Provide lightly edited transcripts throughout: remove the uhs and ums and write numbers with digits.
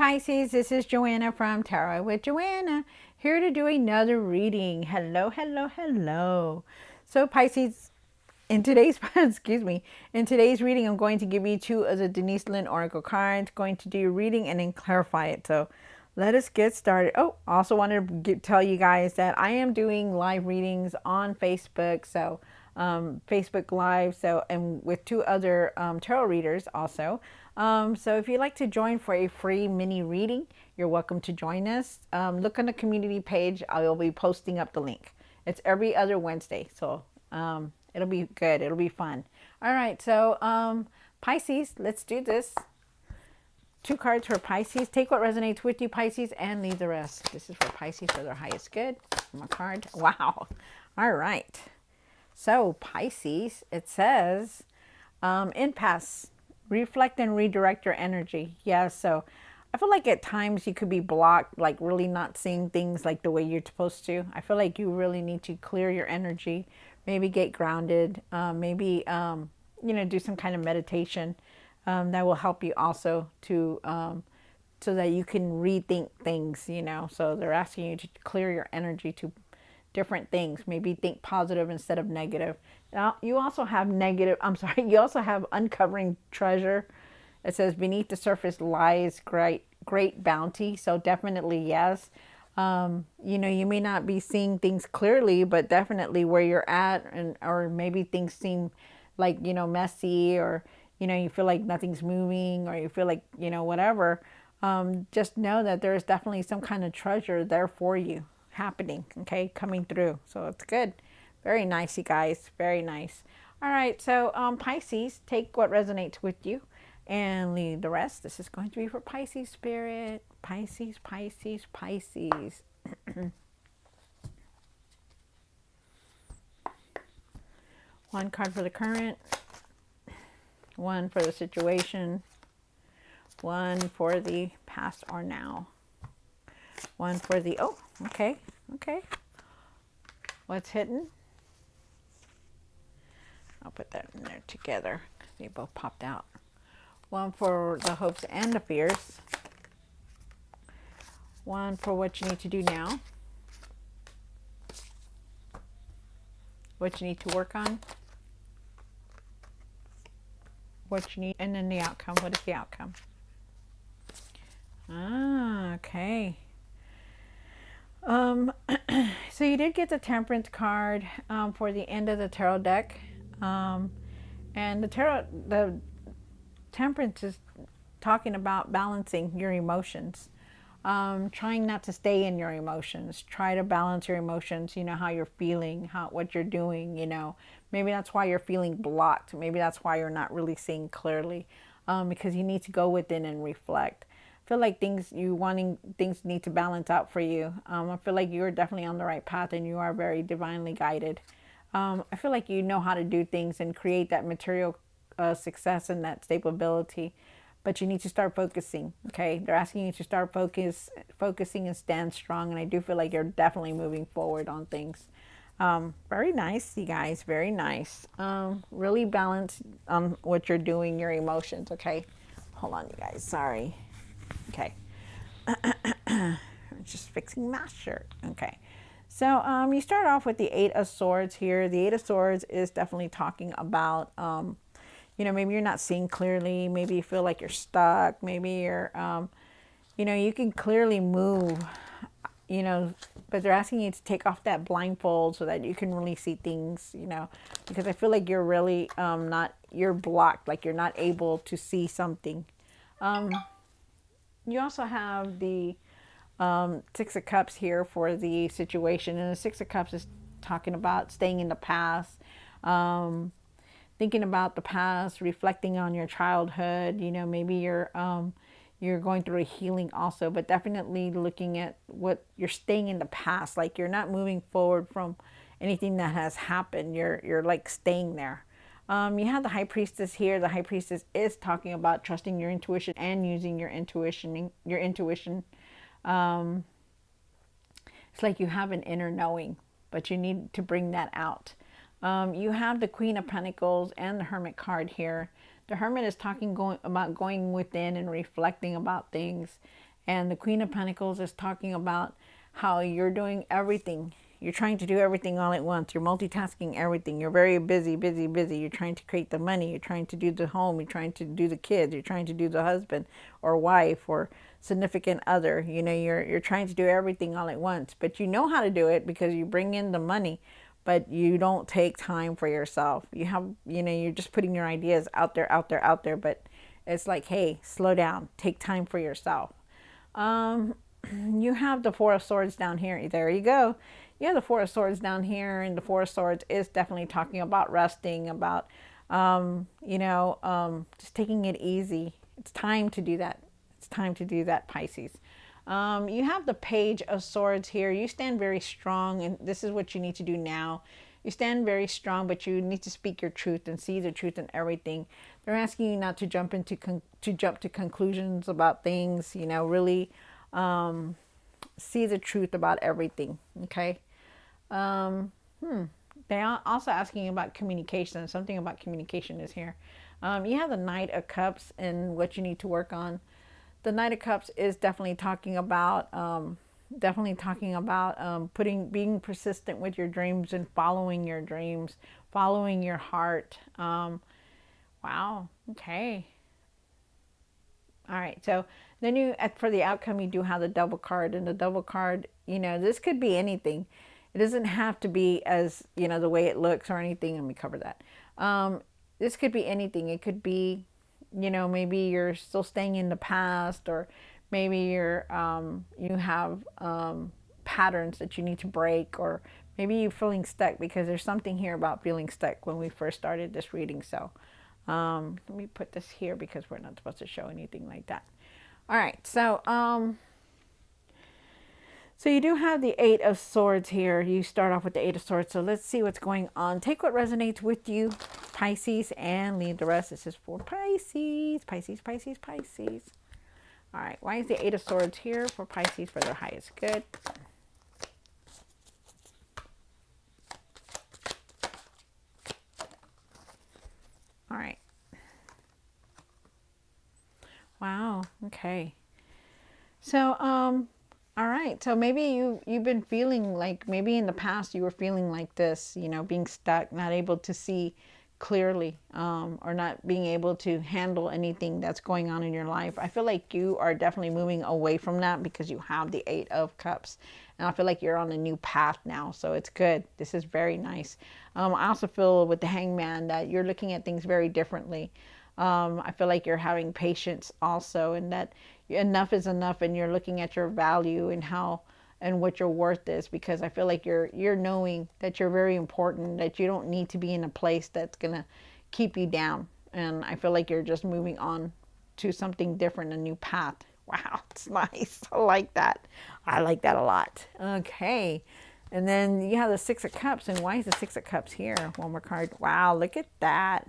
Pisces, this is Joanna from Tarot with Joanna, here to do another reading. Hello, hello, hello. So Pisces, in today's excuse me, in today's reading, I'm going to give you two of the Denise Lynn Oracle cards, going to do your reading and then clarify it. So let us get started. Oh, also wanted to tell you guys that I am doing live readings on Facebook. So Facebook Live, so and with two other tarot readers also. So if you'd like to join for a free mini reading, you're welcome to join us. Look on the community page. I will be posting up the link. It's every other Wednesday, so it'll be good. It'll be fun. All right, so Pisces, let's do this. Two cards for Pisces. Take what resonates with you, Pisces, and leave the rest. This is for Pisces for their highest good. My card. Wow. All right. So Pisces, it says, impasse, reflect and redirect your energy. Yeah, so I feel like at times you could be blocked, like really not seeing things like the way you're supposed to. I feel like you really need to clear your energy, maybe get grounded, maybe, do some kind of meditation that will help you also to, so that you can rethink things. So they're asking you to clear your energy to different things. Maybe think positive instead of negative. Now, you also have you also have uncovering treasure. It says beneath the surface lies great bounty. So definitely yes. You may not be seeing things clearly, but definitely where you're at, or maybe things seem like, messy, or, you feel like nothing's moving, or you feel like, whatever. Just know that there's definitely some kind of treasure there for you happening, okay, coming through. So it's good. Very nice, you guys. Very nice. All right, so Pisces, take what resonates with you and leave the rest. This is going to be for Pisces spirit. Pisces, Pisces, Pisces. One card for the current, one for the situation, one for the past or now, one for the, oh, okay, what's hidden? I'll put that in there together. They both popped out. One for the hopes and the fears. One for what you need to do now. What you need to work on. What you need, and then the outcome. What is the outcome? Ah, okay. So you did get the Temperance card for the end of the tarot deck. And the Temperance is talking about balancing your emotions. Trying not to stay in your emotions. Try to balance your emotions, how you're feeling, what you're doing, Maybe that's why you're feeling blocked. Maybe that's why you're not really seeing clearly, because you need to go within and reflect. I feel like things need to balance out for you. I feel like you're definitely on the right path and you are very divinely guided. I feel like you know how to do things and create that material success and that stability, but you need to start focusing. Okay, they're asking you to start focusing and stand strong, and I do feel like you're definitely moving forward on things. Very nice, you guys. Very nice. Really balance what you're doing, your emotions. Okay, hold on, you guys. Sorry. Okay. Just fixing my shirt. Okay. So you start off with the Eight of Swords here. The Eight of Swords is definitely talking about, maybe you're not seeing clearly. Maybe you feel like you're stuck. Maybe you're, you can clearly move, but they're asking you to take off that blindfold so that you can really see things, because I feel like you're really you're blocked, like you're not able to see something. You also have the Six of Cups here for the situation, and the Six of Cups is talking about staying in the past, thinking about the past, reflecting on your childhood. Maybe you're going through a healing also, but definitely looking at what you're staying in the past, like you're not moving forward from anything that has happened. You're like staying there. You have the High Priestess here. The High Priestess is talking about trusting your intuition and using your intuition. It's like you have an inner knowing, but you need to bring that out. You have the Queen of Pentacles and the Hermit card here. The Hermit is about going within and reflecting about things And the Queen of Pentacles is talking about how you're doing everything. You're trying to do everything all at once. You're multitasking everything. You're very busy, busy, busy. You're trying to create the money. You're trying to do the home. You're trying to do the kids. You're trying to do the husband or wife or significant other. You know, you're trying to do everything all at once. But you know how to do it because you bring in the money, but you don't take time for yourself. You have, you know, you're just putting your ideas out there, out there, out there. But it's like, hey, slow down. Take time for yourself. Um, you have the Four of Swords down here. There you go. You have the Four of Swords down here, and the Four of Swords is definitely talking about resting, about, just taking it easy. It's time to do that. It's time to do that, Pisces. You have the Page of Swords here. You stand very strong, and this is what you need to do now. You stand very strong, but you need to speak your truth and see the truth in everything. They're asking you not to jump to conclusions about things. You know, really see the truth about everything. Okay. Um, they are also asking about communication. Something about communication is here. You have the Knight of Cups and what you need to work on. The Knight of Cups is definitely talking about being persistent with your dreams and following your dreams, following your heart. Wow. Okay. All right. So then for the outcome, you do have the Devil card, and the Devil card, you know, this could be anything. It doesn't have to be as, you know, the way it looks or anything. Let me cover that. This could be anything. It could be, you know, maybe you're still staying in the past, or maybe you have patterns that you need to break, or maybe you're feeling stuck, because there's something here about feeling stuck when we first started this reading. So let me put this here because we're not supposed to show anything like that. All right, so you do have the Eight of Swords here. You start off with the Eight of Swords. So let's see what's going on. Take what resonates with you, Pisces, and leave the rest. This is for Pisces, Pisces, Pisces, Pisces. All right, why is the Eight of Swords here for Pisces for their highest good? All right. Wow, okay. So, all right. So maybe you've been feeling like, maybe in the past you were feeling like this, you know, being stuck, not able to see clearly, or not being able to handle anything that's going on in your life. I feel like you are definitely moving away from that because you have the Eight of Cups, and I feel like you're on a new path now. So it's good. This is very nice. I also feel with the Hangman that you're looking at things very differently. I feel like you're having patience also, and that enough is enough, and you're looking at your value and how and what your worth is, because I feel like you're knowing that you're very important, that you don't need to be in a place that's gonna keep you down. And I feel like you're just moving on to something different, a new path. Wow, it's nice. I like that. I like that a lot. Okay. And then you have the Six of Cups. And why is the Six of Cups here? One more card. Wow, look at that.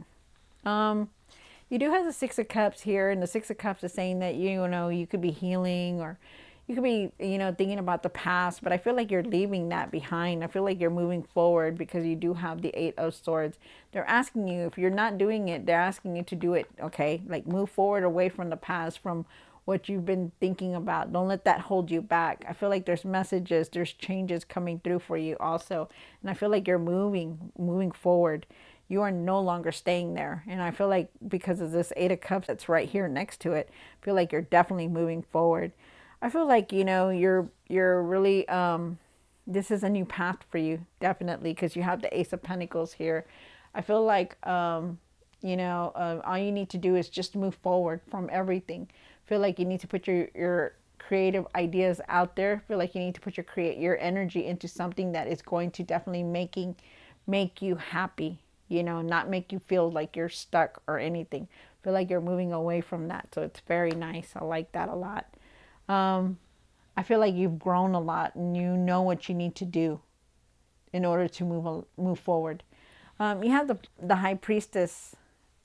You do have the Six of Cups here, and the Six of Cups is saying that, you know, you could be healing, or you could be, you know, thinking about the past, but I feel like you're leaving that behind. I feel like you're moving forward because you do have the Eight of Swords. They're asking you, if you're not doing it, they're asking you to do it, okay? Like, move forward away from the past, from what you've been thinking about. Don't let that hold you back. I feel like there's messages, there's changes coming through for you also. And I feel like you're moving forward. You are no longer staying there. And I feel like because of this Eight of Cups that's right here next to it, I feel like you're definitely moving forward. I feel like, you know, you're really, this is a new path for you, definitely, because you have the Ace of Pentacles here. I feel like, all you need to do is just move forward from everything. I feel like you need to put your creative ideas out there. I feel like you need to put your energy into something that is going to definitely make you happy, you know, not make you feel like you're stuck or anything. I feel like you're moving away from that. So it's very nice. I like that a lot. I feel like you've grown a lot, and you know what you need to do in order to move forward. You have the High Priestess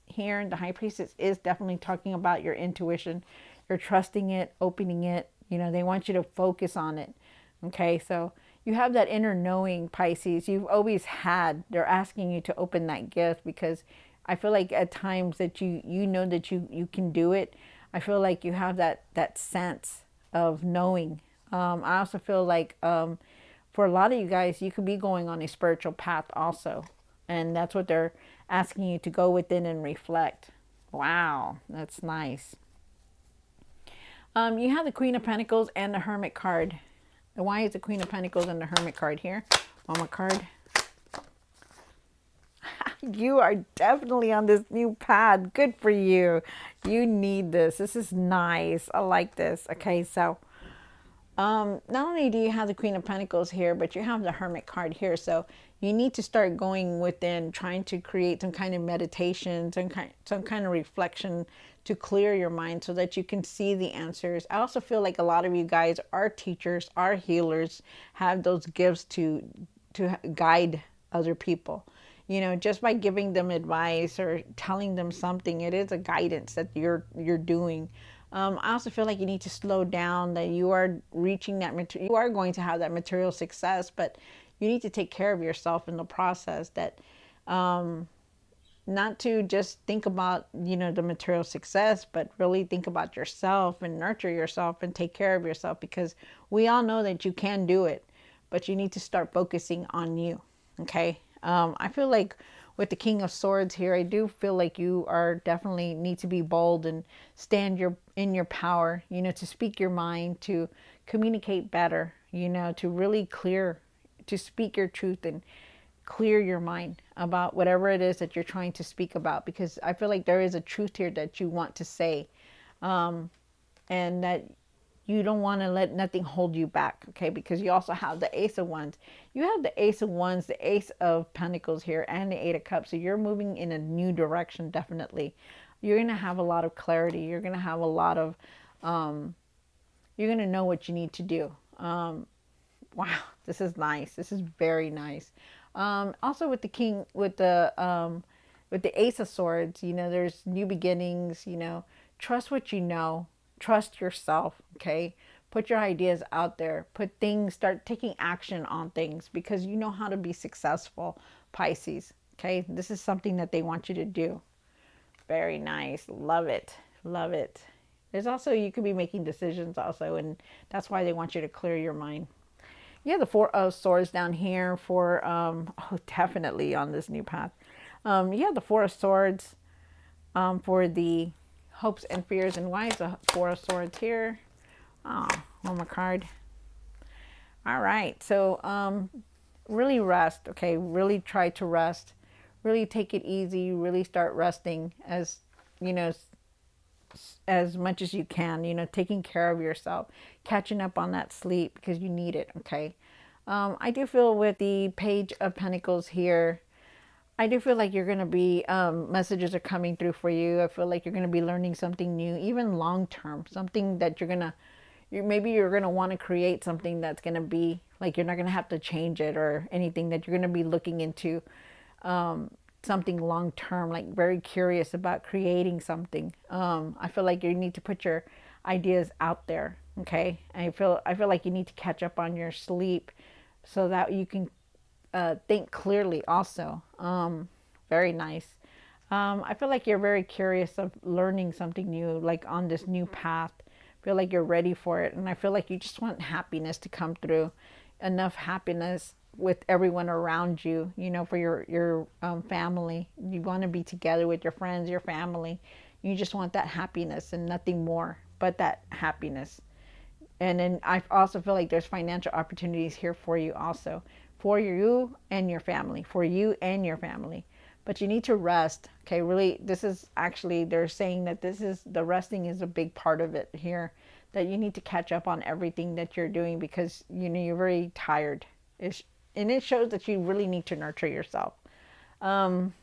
here, and the High Priestess is definitely talking about your intuition. You're trusting it, opening it. You know, they want you to focus on it. Okay, so you have that inner knowing, Pisces. You've always had. They're asking you to open that gift, because I feel like at times that you know that you can do it. I feel like you have that sense of knowing. I also feel like for a lot of you guys, you could be going on a spiritual path also. And that's what they're asking you to go within and reflect. Wow, that's nice. You have the Queen of Pentacles and the Hermit card. And why is the Queen of Pentacles and the Hermit card here? One more card. You are definitely on this new path. Good for you. You need this. This is nice. I like this. Okay, so not only do you have the Queen of Pentacles here, but you have the Hermit card here. So you need to start going within, trying to create some kind of meditation, some kind of reflection to clear your mind so that you can see the answers. I also feel like a lot of you guys are teachers, are healers, have those gifts to guide other people. You know, just by giving them advice or telling them something, it is a guidance that you're doing. I also feel like you need to slow down, that you are reaching that you are going to have that material success, but you need to take care of yourself in the process. That not to just think about, you know, the material success, but really think about yourself and nurture yourself and take care of yourself, because we all know that you can do it, but you need to start focusing on you. Okay. I feel like with the King of Swords here, I do feel like you are definitely need to be bold and stand in your power, you know, to speak your mind, to communicate better, you know, to really clear, to speak your truth and clear your mind about whatever it is that you're trying to speak about, because I feel like there is a truth here that you want to say, and that you don't want to let nothing hold you back. Okay, because you also have the Ace of Wands. You have the Ace of Wands, the Ace of Pentacles here, and the Eight of Cups. So you're moving in a new direction. Definitely, you're going to have a lot of clarity. You're going to have a lot of you're going to know what you need to do. Wow, this is nice. This is very nice. Also with the king, with the Ace of Swords, you know, there's new beginnings. You know, trust what you know. Trust yourself. Okay, put your ideas out there. Put things. Start taking action on things, because you know how to be successful, Pisces. Okay, this is something that they want you to do. Very nice. Love it. Love it. There's also, you could be making decisions also, and that's why they want you to clear your mind. Yeah, the Four of Swords down here for, oh, definitely on this new path. Yeah, the Four of Swords for the hopes and fears. And why is the Four of Swords here? Oh, one more card. All right, so really rest, okay? Really try to rest. Really take it easy. Really start resting as, you know, as much as you can, you know, taking care of yourself, catching up on that sleep, because you need it, okay? I do feel with the Page of Pentacles here, I do feel like you're going to be, messages are coming through for you. I feel like you're going to be learning something new, even long term, something that you're going to, maybe you're going to want to create something that's going to be like, you're not going to have to change it or anything, that you're going to be looking into something long term, like very curious about creating something. I feel like you need to put your ideas out there. Okay. And I feel like you need to catch up on your sleep so that you can think clearly also. Very nice. I feel like you're very curious of learning something new, like on this new path. I feel like you're ready for it. And I feel like you just want happiness to come through, enough happiness with everyone around you, you know, for your family. You want to be together with your friends, your family. You just want that happiness and nothing more but that happiness. And then I also feel like there's financial opportunities here for you also, for you and your family, for you and your family. But you need to rest. Okay, really, this is actually, they're saying that this is, the resting is a big part of it here, that you need to catch up on everything that you're doing, because, you know, you're very tired. And it shows that you really need to nurture yourself. Um,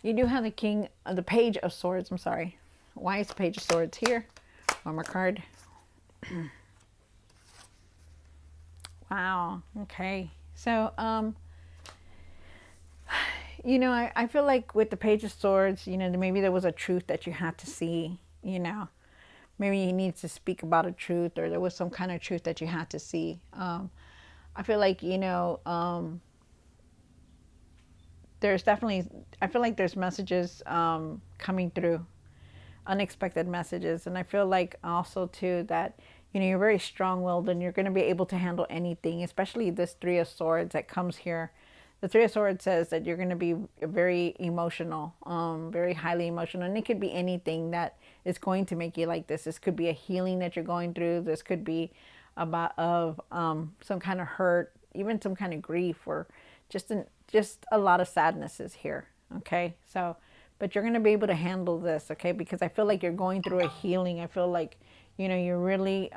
you do have the king, the Page of Swords. I'm sorry. Why is the Page of Swords here? One more card. Wow. Okay. So, you know, I feel like with the Page of Swords, you know, maybe there was a truth that you had to see, you know. Maybe you need to speak about a truth, or there was some kind of truth that you had to see. I feel like, you know, there's definitely, I feel like there's messages coming through. unexpected messages. And I feel like also too that, you know, you're very strong-willed and you're going to be able to handle anything, especially this Three of Swords that comes here. The Three of Swords says that you're going to be very emotional, very highly emotional, and it could be anything that is going to make you like this. This could be a healing that you're going through. This could be about of some kind of hurt, even some kind of grief, or just a lot of sadness is here. Okay, so but you're going to be able to handle this, okay, because I feel like you're going through a healing. I feel like, you know, you're really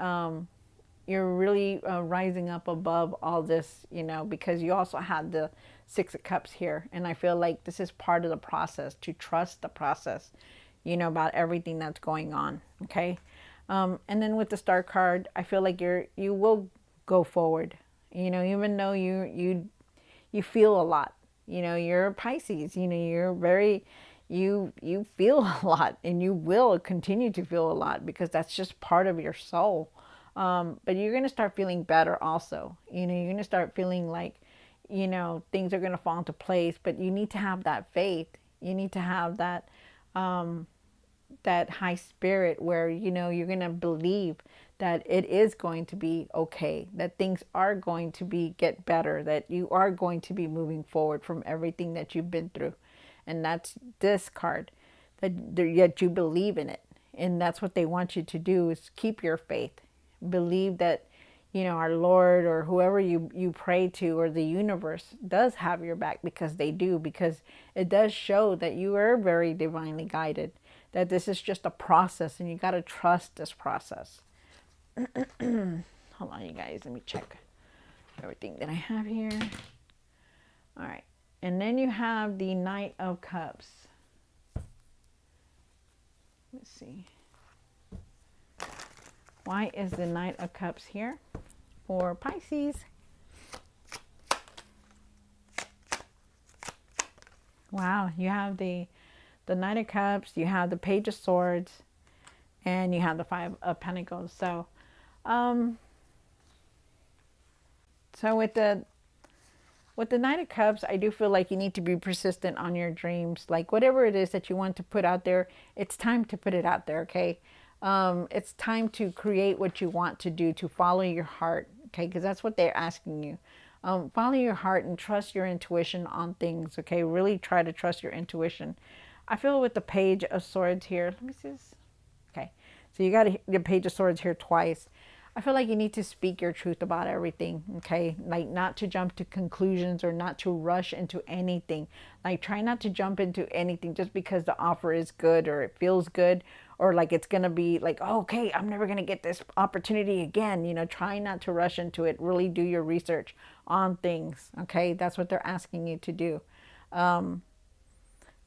rising up above all this, you know, because you also had the Six of Cups here. And I feel like this is part of the process, to trust the process, you know, about everything that's going on. Okay. And then with the Star card, I feel like you will go forward, you know, even though you feel a lot, you know, you're a Pisces, you know, you're very, you feel a lot, and you will continue to feel a lot because that's just part of your soul. But you're going to start feeling better also. You know, you're going to start feeling like, you know, things are going to fall into place, but you need to have that faith. You need to have that, that high spirit where, you know, you're going to believe that it is going to be okay, that things are going to get better, that you are going to be moving forward from everything that you've been through. And that's this card, that yet you believe in it. And that's what they want you to do, is keep your faith. Believe that, you know, our Lord or whoever you pray to, or the universe, does have your back, because they do, because it does show that you are very divinely guided, that this is just a process and you got to trust this process. Hold on, you guys, let me check everything that I have here. All right. And then you have the Knight of Cups. Let's see. Why is the Knight of Cups here for Pisces? Wow, you have the Knight of Cups, you have the Page of Swords, and you have the Five of Pentacles. So, so with the Knight of Cups, I do feel like you need to be persistent on your dreams. Like whatever it is that you want to put out there, it's time to put it out there, okay? It's time to create what you want to do, to follow your heart, okay? Because that's what they're asking you. Follow your heart and trust your intuition on things, okay? Really try to trust your intuition. I feel with the Page of Swords here. Let me see this. Okay, so you got the Page of Swords here twice. I feel like you need to speak your truth about everything, okay? Like not to jump to conclusions or not to rush into anything. Like try not to jump into anything just because the offer is good or it feels good, or like it's going to be like, oh, okay, I'm never going to get this opportunity again. You know, try not to rush into it. Really do your research on things, okay? That's what they're asking you to do.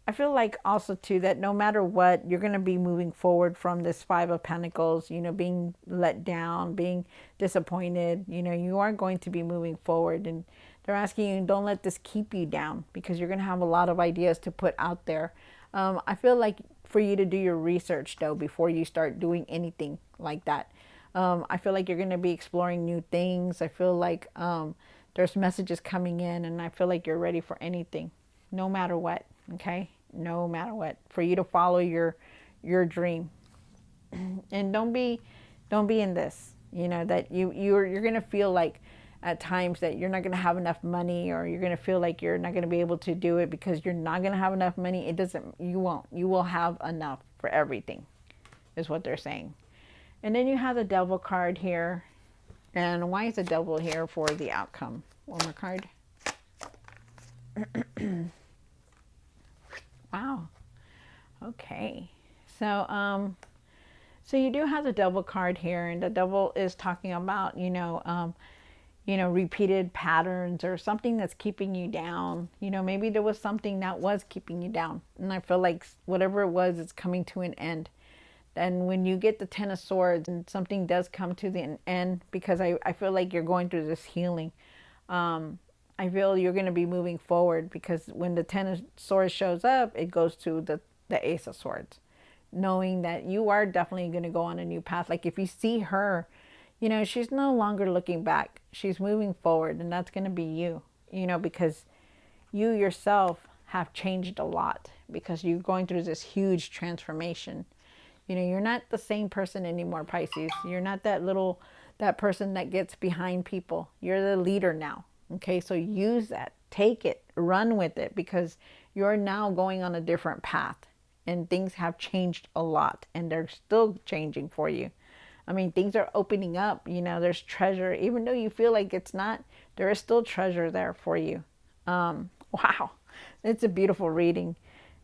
I feel like also too that no matter what, you're going to be moving forward from this Five of Pentacles, you know, being let down, being disappointed, you know, you are going to be moving forward, and they're asking you, don't let this keep you down, because you're going to have a lot of ideas to put out there. I feel like for you to do your research though, before you start doing anything like that. I feel like you're going to be exploring new things. I feel like there's messages coming in, and I feel like you're ready for anything, no matter what. Okay, no matter what, for you to follow your dream. And don't be in this, you know, that you're going to feel like at times that you're not going to have enough money, or you're going to feel like you're not going to be able to do it because you're not going to have enough money. It doesn't, you won't, you will have enough for everything, is what they're saying. And then you have the Devil card here. And why is the Devil here for the outcome? One more card. Wow. Okay. So, so you do have the Devil card here, and the Devil is talking about, you know, repeated patterns or something that's keeping you down. You know, maybe there was something that was keeping you down, and I feel like whatever it was, it's coming to an end. And when you get the Ten of Swords and something does come to the end, because I feel like you're going through this healing. I feel you're going to be moving forward, because when the Ten of Swords shows up, it goes to the Ace of Swords, knowing that you are definitely going to go on a new path. Like if you see her, you know, she's no longer looking back. She's moving forward, and that's going to be you, you know, because you yourself have changed a lot, because you're going through this huge transformation. You know, you're not the same person anymore, Pisces. You're not that person that gets behind people. You're the leader now. Okay, so use that. Take it. Run with it, because you're now going on a different path, and things have changed a lot, and they're still changing for you. I mean, things are opening up. You know, there's treasure. Even though you feel like it's not, there is still treasure there for you. Wow. It's a beautiful reading.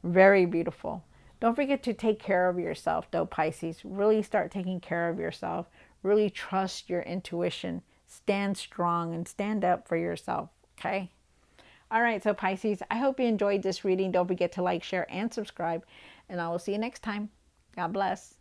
Very beautiful. Don't forget to take care of yourself, though, Pisces. Really start taking care of yourself. Really trust your intuition. Stand strong and stand up for yourself. Okay? All right, so Pisces, I hope you enjoyed this reading. Don't forget to like, share, and subscribe. And I will see you next time. God bless.